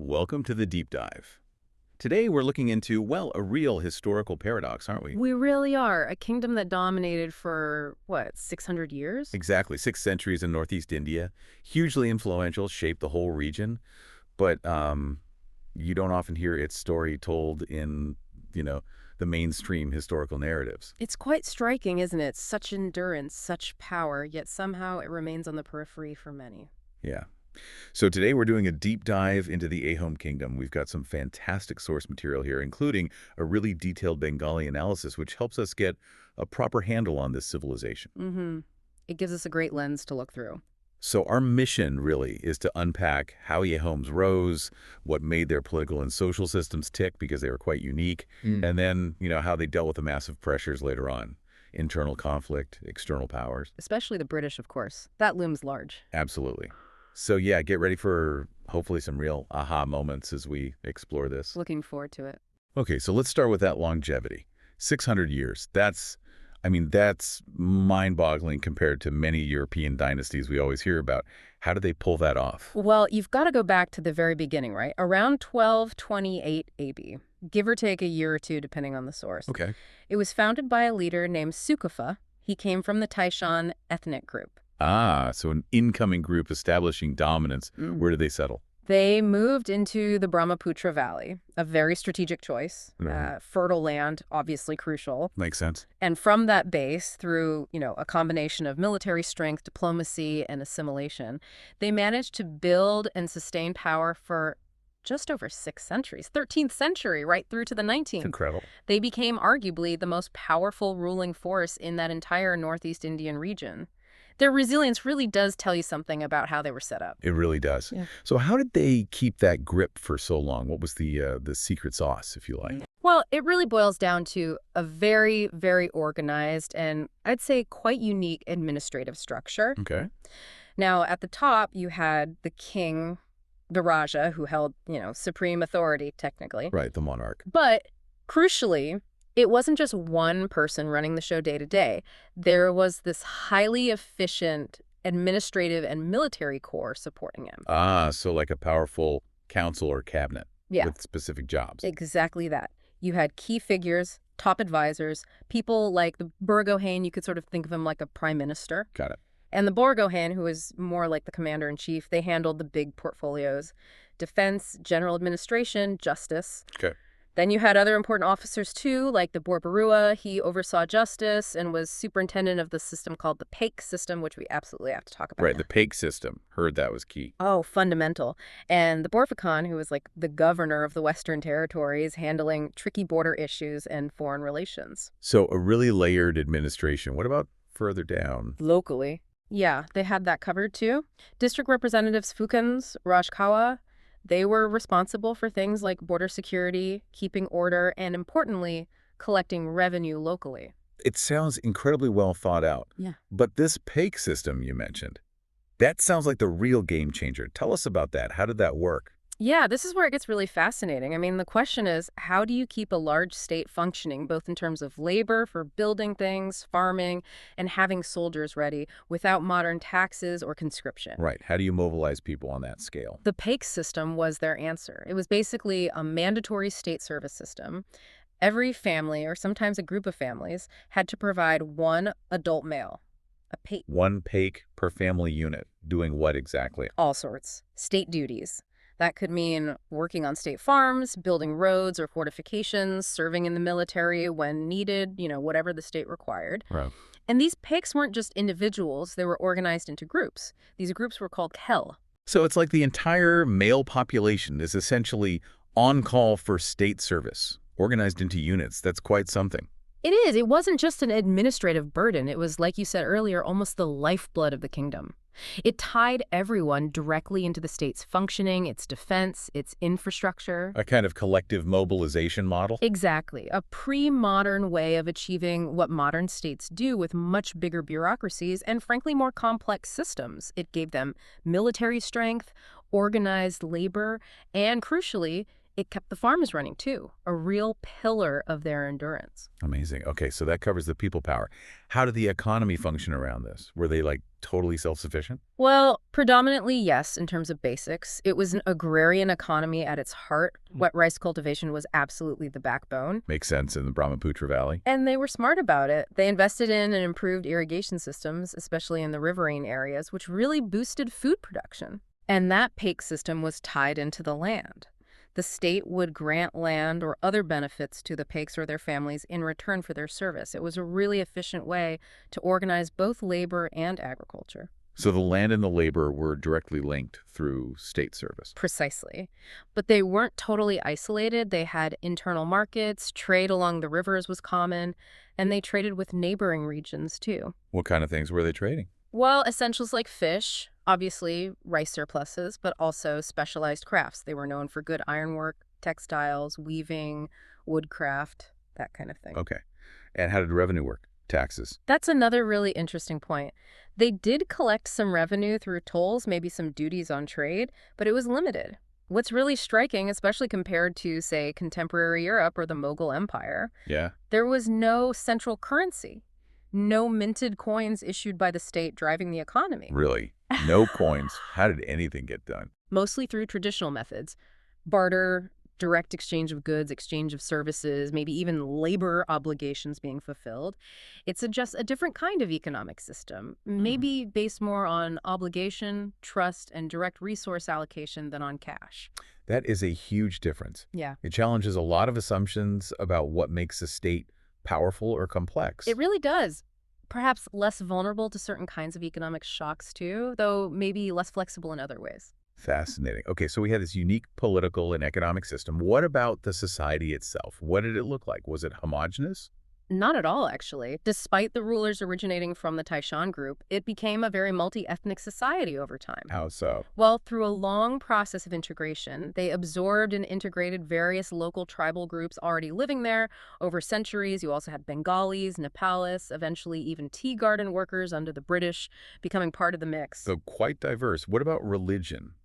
Welcome to the deep dive. Today we're looking into, well, a real historical paradox, aren't we? We really are. A kingdom that dominated for, what, 600 years? Exactly. 6 centuries in Northeast India, hugely influential, shaped the whole region. But you don't often hear its story told in, the mainstream historical narratives. It's quite striking, isn't it? Such endurance, such power, yet somehow it remains on the periphery for many. Yeah. So today we're doing a deep dive into the AHOM kingdom. We've got some fantastic source material here, including a really detailed Bengali analysis, which helps us get a proper handle on this civilization. Mm-hmm. It gives us a great lens to look through. So our mission really is to unpack how AHOMs rose, what made their political and social systems tick because they were quite unique, and then, how they dealt with the massive pressures later on. Internal conflict, external powers. Especially the British, of course. That looms large. Absolutely. So yeah, get ready for hopefully some real aha moments as we explore this. Looking forward to it. Okay, so let's start with that longevity. 600 years. That's mind-boggling compared to many European dynasties we always hear about. How did they pull that off? Well, you've got to go back to the very beginning, right? Around 1228 AB, give or take a year or two, depending on the source. Okay. It was founded by a leader named Sukafa. He came from the Taishan ethnic group. Ah, so an incoming group establishing dominance. Where did they settle? They moved into the Brahmaputra Valley, a very strategic choice. Fertile land, obviously crucial. Makes sense. And from that base, through, a combination of military strength, diplomacy, and assimilation, they managed to build and sustain power for just over 6 centuries, 13th century, right through to the 19th. Incredible. They became arguably the most powerful ruling force in that entire Northeast Indian region. Their resilience really does tell you something about how they were set up. It really does. Yeah. So how did they keep that grip for so long? What was the secret sauce, if you like? Well, it really boils down to a very, very organized and I'd say quite unique administrative structure. Okay. Now, at the top, you had the king, the Raja, who held, supreme authority, technically. Right, the monarch. But crucially, it wasn't just one person running the show day to day. There was this highly efficient administrative and military corps supporting him. Ah, so like a powerful council or cabinet with specific jobs. Exactly that. You had key figures, top advisors, people like the Burgohain, you could sort of think of him like a prime minister. Got it. And the Borgohain, who was more like the commander-in-chief, they handled the big portfolios: defense, general administration, justice. Okay. Then you had other important officers, too, like the Borbarua. He oversaw justice and was superintendent of the system called the Paik system, which we absolutely have to talk about. Right, now. the Paik system. Heard that was key. Oh, fundamental. And the Borfikhan, who was like the governor of the Western Territories, handling tricky border issues and foreign relations. So a really layered administration. What about further down? Locally. Yeah, they had that covered, too. District representatives Fukans, Rajkawa, they were responsible for things like border security, keeping order, and importantly, collecting revenue locally. It sounds incredibly well thought out. Yeah. But this Paik system you mentioned, that sounds like the real game changer. Tell us about that. How did that work? Yeah, this is where it gets really fascinating. I mean, the question is, how do you keep a large state functioning, both in terms of labor for building things, farming, and having soldiers ready without modern taxes or conscription? Right. How do you mobilize people on that scale? The Paik system was their answer. It was basically a mandatory state service system. Every family, or sometimes a group of families, had to provide one adult male. A Paik. One Paik per family unit. Doing what exactly? All sorts. State duties. That could mean working on state farms, building roads or fortifications, serving in the military when needed, whatever the state required. Right. And these Paiks weren't just individuals. They were organized into groups. These groups were called Khel. So it's like the entire male population is essentially on call for state service, organized into units. That's quite something. It is. It wasn't just an administrative burden. It was, like you said earlier, almost the lifeblood of the kingdom. It tied everyone directly into the state's functioning, its defense, its infrastructure. A kind of collective mobilization model? Exactly. A pre-modern way of achieving what modern states do with much bigger bureaucracies and, frankly, more complex systems. It gave them military strength, organized labor, and, crucially, it kept the farms running, too, a real pillar of their endurance. Amazing. Okay, so that covers the people power. How did the economy function around this? Were they, totally self-sufficient? Well, Predominantly, yes, in terms of basics. It was an agrarian economy at its heart. Wet rice cultivation was absolutely the backbone. Makes sense in the Brahmaputra Valley. And they were smart about it. They invested in and improved irrigation systems, especially in the riverine areas, which really boosted food production. And that pake system was tied into the land. The state would grant land or other benefits to the Pakes or their families in return for their service. It was a really efficient way to organize both labor and agriculture. So the land and the labor were directly linked through state service. Precisely. But they weren't totally isolated. They had internal markets, trade along the rivers was common, and they traded with neighboring regions too. What kind of things were they trading? Well, essentials like fish, obviously rice surpluses, but also specialized crafts. They were known for good ironwork, textiles, weaving, woodcraft, that kind of thing. Okay. And how did revenue work? Taxes. That's another really interesting point. They did collect some revenue through tolls, maybe some duties on trade, but it was limited. What's really striking, especially compared to, say, contemporary Europe or the Mughal Empire, Yeah. there was no central currency, no minted coins issued by the state driving the economy. Really? No coins. How did anything get done? Mostly through traditional methods. Barter, direct exchange of goods, exchange of services, maybe even labor obligations being fulfilled. It's just a different kind of economic system, maybe based more on obligation, trust, and direct resource allocation than on cash. That is a huge difference. Yeah. It challenges a lot of assumptions about what makes a state powerful or complex. It really does. Perhaps less vulnerable to certain kinds of economic shocks too, though maybe less flexible in other ways. Fascinating. Okay, so we had this unique political and economic system. What about the society itself? What did it look like? Was it homogenous? Not at all, actually. Despite the rulers originating from the Taishan group, it became a very multi-ethnic society over time. How so? Well, through a long process of integration, they absorbed and integrated various local tribal groups already living there over centuries. You also had Bengalis, Nepalis, eventually even tea garden workers under the British becoming part of the mix. So quite diverse. What about religion?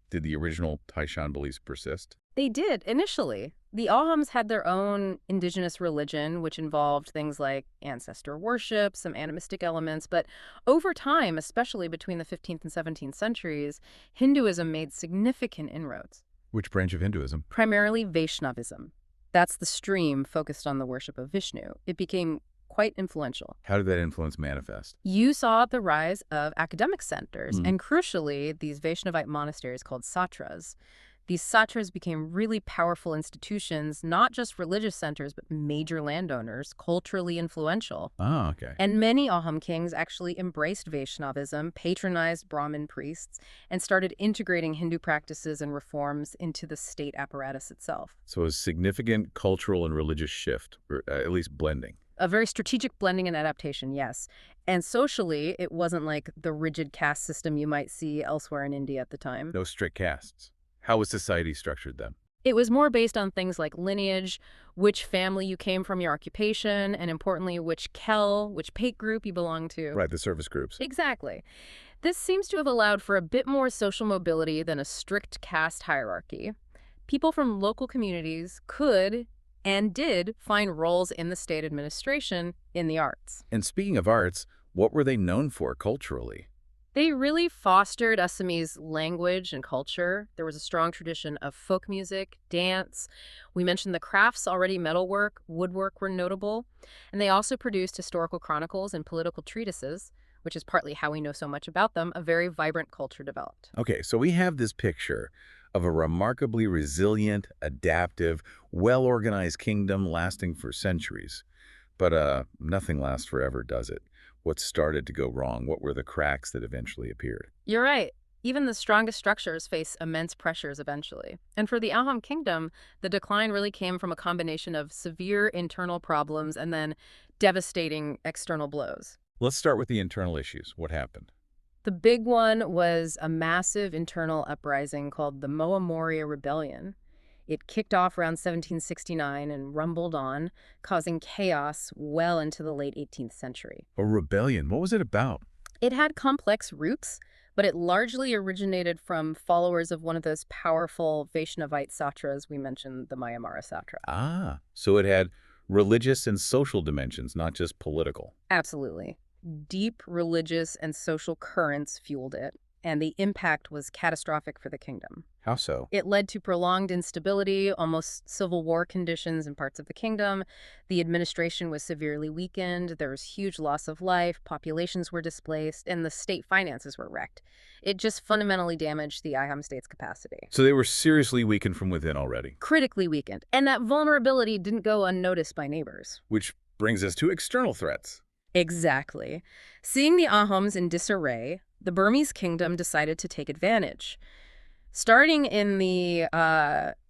Did the original Taishan beliefs persist? They did, initially. The AHOMs had their own indigenous religion, which involved things like ancestor worship, some animistic elements, but over time, especially between the 15th and 17th centuries, Hinduism made significant inroads. Which branch of Hinduism? Primarily Vaishnavism. That's the stream focused on the worship of Vishnu. It became quite influential. How did that influence manifest? You saw the rise of academic centers, and crucially, these Vaishnavite monasteries called satras. These satras became really powerful institutions, not just religious centers, but major landowners, culturally influential. Oh, okay. And many AHOM kings actually embraced Vaishnavism, patronized Brahmin priests, and started integrating Hindu practices and reforms into the state apparatus itself. So a significant cultural and religious shift, or at least blending. A very strategic blending and adaptation, yes. And socially, it wasn't like the rigid caste system you might see elsewhere in India at the time. No strict castes. How was society structured then? It was more based on things like lineage, which family you came from, your occupation, and importantly, which kel, which pake group you belonged to. Right, the service groups. Exactly. This seems to have allowed for a bit more social mobility than a strict caste hierarchy. People from local communities could and did find roles in the state administration in the arts. And speaking of arts, what were they known for culturally? They really fostered Assamese language and culture. There was a strong tradition of folk music, dance. We mentioned the crafts already, metalwork, woodwork were notable. And they also produced historical chronicles and political treatises, which is partly how we know so much about them. A very vibrant culture developed. Okay, so we have this picture of a remarkably resilient, adaptive, well-organized kingdom lasting for centuries. But nothing lasts forever, does it? What started to go wrong? What were the cracks that eventually appeared? You're right. Even the strongest structures face immense pressures eventually. And for the AHOM kingdom, the decline really came from a combination of severe internal problems and then devastating external blows. Let's start with the internal issues. What happened? The big one was a massive internal uprising called the Moa Rebellion. It kicked off around 1769 and rumbled on, causing chaos well into the late 18th century. A rebellion. What was it about? It had complex roots, but it largely originated from followers of one of those powerful Vaishnavite satras we mentioned, the Mayamara Satra. Ah, so it had religious and social dimensions, not just political. Absolutely. Deep religious and social currents fueled it. and the impact was catastrophic for the kingdom. How so? It led to prolonged instability, almost civil war conditions in parts of the kingdom. The administration was severely weakened, there was huge loss of life, populations were displaced, and the state finances were wrecked. It just fundamentally damaged the AHOM state's capacity. So they were seriously weakened from within already. Critically weakened. And that vulnerability didn't go unnoticed by neighbors. Which brings us to external threats. Exactly. Seeing the AHOMs in disarray, the Burmese kingdom decided to take advantage. Starting in the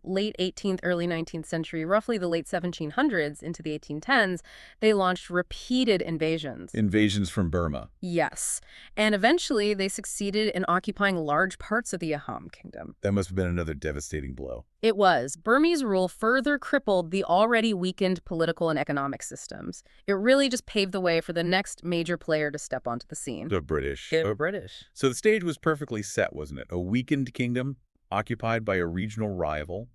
late 18th, early 19th century, roughly the late 1700s into the 1810s, they launched repeated invasions. Invasions from Burma. Yes. And eventually they succeeded in occupying large parts of the AHOM kingdom. That must have been another devastating blow. It was. Burmese rule further crippled the already weakened political and economic systems. It really just paved the way for the next major player to step onto the scene. The British. The British. So the stage was perfectly set, wasn't it? A weakened kingdom occupied by a regional rival.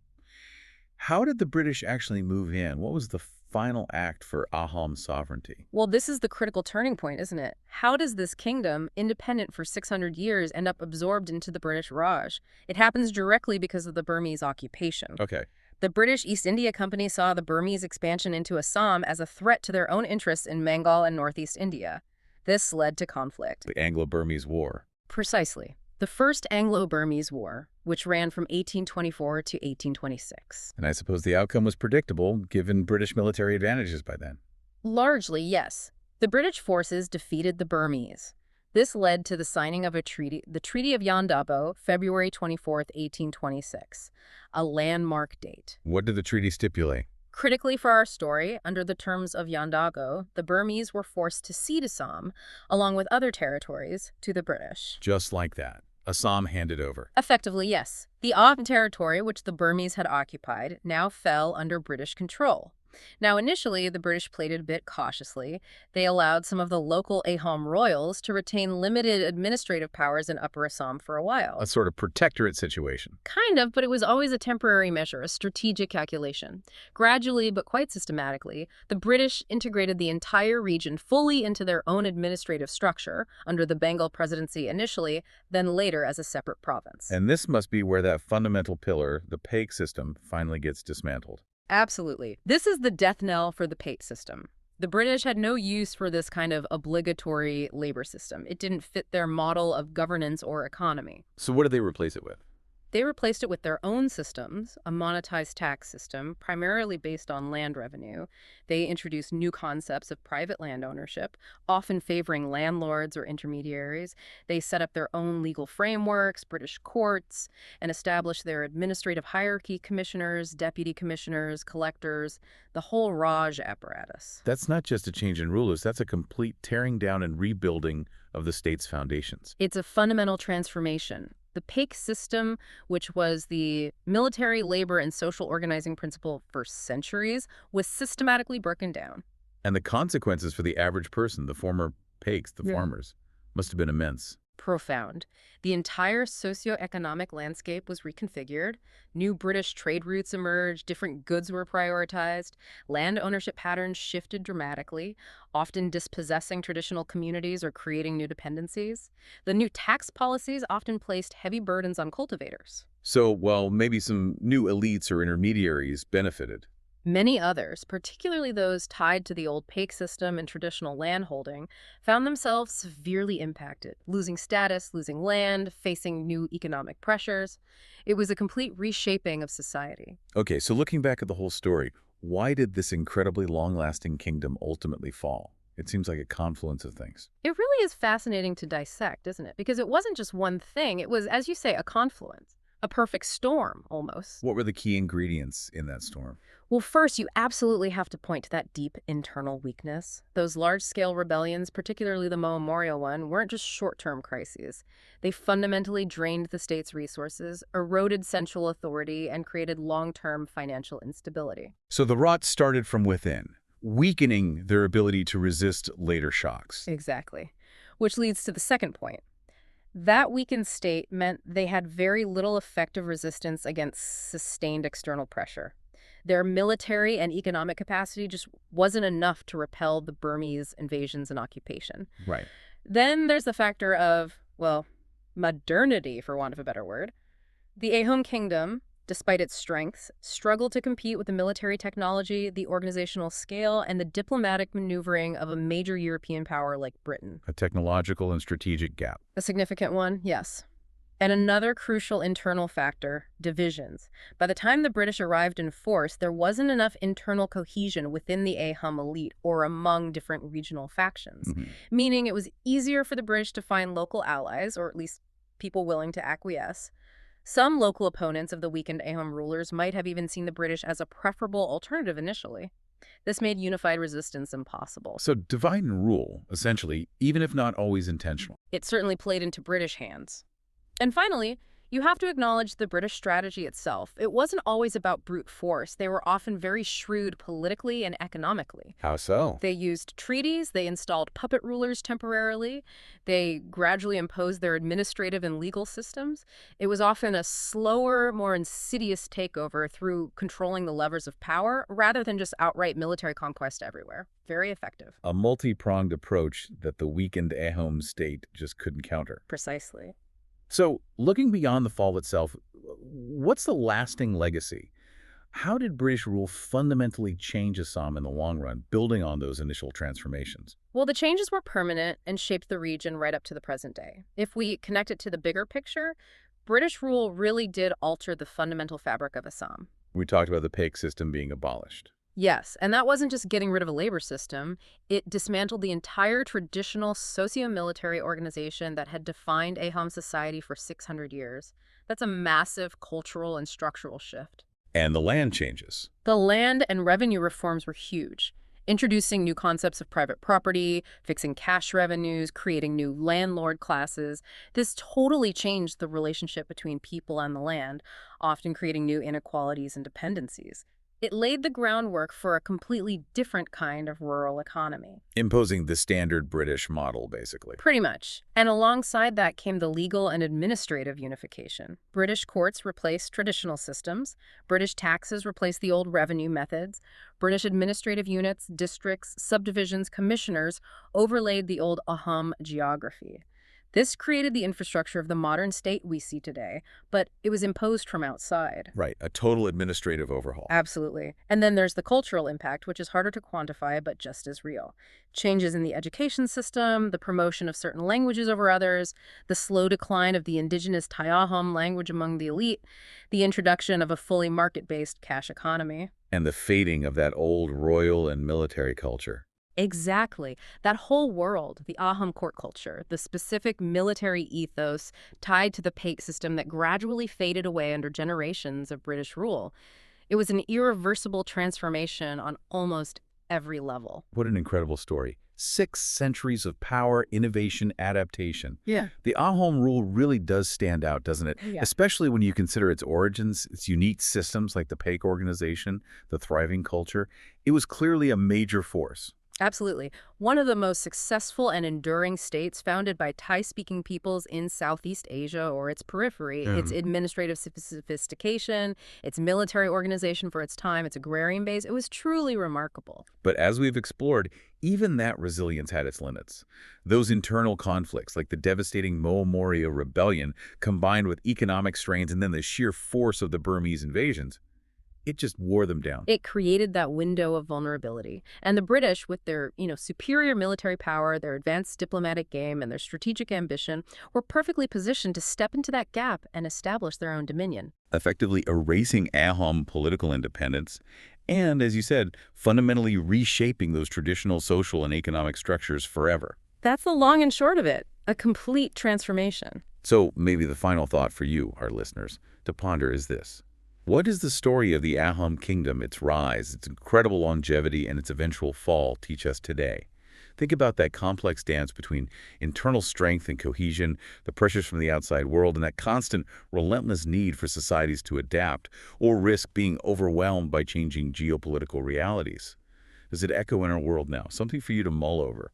How did the British actually move in? What was the final act for AHOM sovereignty? Well, this is the critical turning point, isn't it? How does this kingdom, independent for 600 years, end up absorbed into the British Raj? It happens directly because of the Burmese occupation. Okay. The British East India Company saw the Burmese expansion into Assam as a threat to their own interests in Bengal and Northeast India. This led to conflict. The Anglo-Burmese War. Precisely. The First Anglo-Burmese War, which ran from 1824 to 1826. And I suppose the outcome was predictable, given British military advantages by then. Largely, yes. The British forces defeated the Burmese. This led to the signing of a treaty, the Treaty of Yandabo, February 24, 1826, a landmark date. What did the treaty stipulate? Critically for our story, under the terms of Yandago, the Burmese were forced to cede Assam, along with other territories, to the British. Just like that. Assam handed over. Effectively, yes. The AHOM territory, which the Burmese had occupied, now fell under British control. Now, initially, the British played it a bit cautiously. They allowed some of the local AHOM royals to retain limited administrative powers in Upper Assam for a while. A sort of protectorate situation. Kind of, but it was always a temporary measure, a strategic calculation. Gradually, but quite systematically, the British integrated the entire region fully into their own administrative structure, under the Bengal presidency initially, then later as a separate province. And this must be where that fundamental pillar, the Paik system, finally gets dismantled. Absolutely. This is the death knell for the Paik system. The British had no use for this kind of obligatory labor system. It didn't fit their model of governance or economy. So what did they replace it with? They replaced it with their own systems, a monetized tax system, primarily based on land revenue. They introduced new concepts of private land ownership, often favoring landlords or intermediaries. They set up their own legal frameworks, British courts, and established their administrative hierarchy, commissioners, deputy commissioners, collectors, the whole Raj apparatus. That's not just a change in rulers, that's a complete tearing down and rebuilding of the state's foundations. It's a fundamental transformation. The Paik system, which was the military, labor, and social organizing principle for centuries, was systematically broken down. And the consequences for the average person, the former Paiks, the farmers, must have been immense. Profound. The entire socioeconomic landscape was reconfigured. New British trade routes emerged, different goods were prioritized, land ownership patterns shifted dramatically, often dispossessing traditional communities or creating new dependencies. The new tax policies often placed heavy burdens on cultivators. So, while maybe some new elites or intermediaries benefited, Many others, particularly those tied to the old Paik system and traditional landholding, found themselves severely impacted, losing status, losing land, facing new economic pressures. It was a complete reshaping of society. Okay, so looking back at the whole story, why did this incredibly long-lasting kingdom ultimately fall? It seems like a confluence of things. It really is fascinating to dissect, isn't it? Because it wasn't just one thing. It was, as you say, a confluence, a perfect storm, almost. What were the key ingredients in that storm? Well, first, you absolutely have to point to that deep internal weakness. Those large-scale rebellions, particularly the Mo Memorial one, weren't just short-term crises. They fundamentally drained the state's resources, eroded central authority, and created long-term financial instability. So the rot started from within, weakening their ability to resist later shocks. Exactly. Which leads to the second point. That weakened state meant they had very little effective resistance against sustained external pressure. Their military and economic capacity just wasn't enough to repel the Burmese invasions and occupation. Right. Then there's the factor of, well, modernity, for want of a better word. The AHOM kingdom, despite its strengths, struggled to compete with the military technology, the organizational scale, and the diplomatic maneuvering of a major European power like Britain. A technological and strategic gap. A significant one, yes. And another crucial internal factor, divisions. By the time the British arrived in force, there wasn't enough internal cohesion within the AHOM elite or among different regional factions, meaning it was easier for the British to find local allies, or at least people willing to acquiesce. Some local opponents of the weakened AHOM rulers might have even seen the British as a preferable alternative initially. This made unified resistance impossible. So divide and rule, essentially, even if not always intentional. It certainly played into British hands. And finally, you have to acknowledge the British strategy itself. It wasn't always about brute force. They were often very shrewd politically and economically. How so? They used treaties, they installed puppet rulers temporarily, they gradually imposed their administrative and legal systems. It was often a slower, more insidious takeover through controlling the levers of power rather than just outright military conquest everywhere. Very effective. A multi-pronged approach that the weakened AHOM state just couldn't counter. Precisely. So, looking beyond the fall itself, what's the lasting legacy? How did British rule fundamentally change Assam in the long run, building on those initial transformations? Well, the changes were permanent and shaped the region right up to the present day. If we connect it to the bigger picture, British rule really did alter the fundamental fabric of Assam. We talked about the pake system being abolished. Yes, and that wasn't just getting rid of a labor system. It dismantled the entire traditional socio-military organization that had defined AHOM society for 600 years. That's a massive cultural and structural shift. And the land changes. The land and revenue reforms were huge, introducing new concepts of private property, fixing cash revenues, creating new landlord classes. This totally changed the relationship between people and the land, often creating new inequalities and dependencies. It laid the groundwork for a completely different kind of rural economy. Imposing the standard British model, basically. Pretty much. And alongside that came the legal and administrative unification. British courts replaced traditional systems. British taxes replaced the old revenue methods. British administrative units, districts, subdivisions, commissioners overlaid the old AHOM geography. This created the infrastructure of the modern state we see today, but it was imposed from outside. Right, a total administrative overhaul. Absolutely. And then there's the cultural impact, which is harder to quantify, but just as real. Changes in the education system, the promotion of certain languages over others, the slow decline of the indigenous AHOM language among the elite, the introduction of a fully market-based cash economy. And the fading of that old royal and military culture. Exactly. That whole world, the AHOM court culture, the specific military ethos tied to the pake system that gradually faded away under generations of British rule. It was an irreversible transformation on almost every level. What an incredible story. 6 centuries of power, innovation, adaptation. Yeah. The AHOM rule really does stand out, doesn't it? Yeah. Especially when you consider its origins, its unique systems like the pake organization, the thriving culture. It was clearly a major force. Absolutely. One of the most successful and enduring states founded by Thai-speaking peoples in Southeast Asia or its periphery. Its administrative sophistication, its military organization for its time, its agrarian base, it was truly remarkable. But as we've explored, even that resilience had its limits. Those internal conflicts, like the devastating Moa-Moria rebellion, combined with economic strains and then the sheer force of the Burmese invasions, it just wore them down. It created that window of vulnerability. And the British, with their, superior military power, their advanced diplomatic game, and their strategic ambition, were perfectly positioned to step into that gap and establish their own dominion. Effectively erasing AHOM political independence and, as you said, fundamentally reshaping those traditional social and economic structures forever. That's the long and short of it. A complete transformation. So maybe the final thought for you, our listeners, to ponder is this. What does the story of the AHOM kingdom, its rise, its incredible longevity, and its eventual fall teach us today? Think about that complex dance between internal strength and cohesion, the pressures from the outside world, and that constant, relentless need for societies to adapt or risk being overwhelmed by changing geopolitical realities. Does it echo in our world now? Something for you to mull over.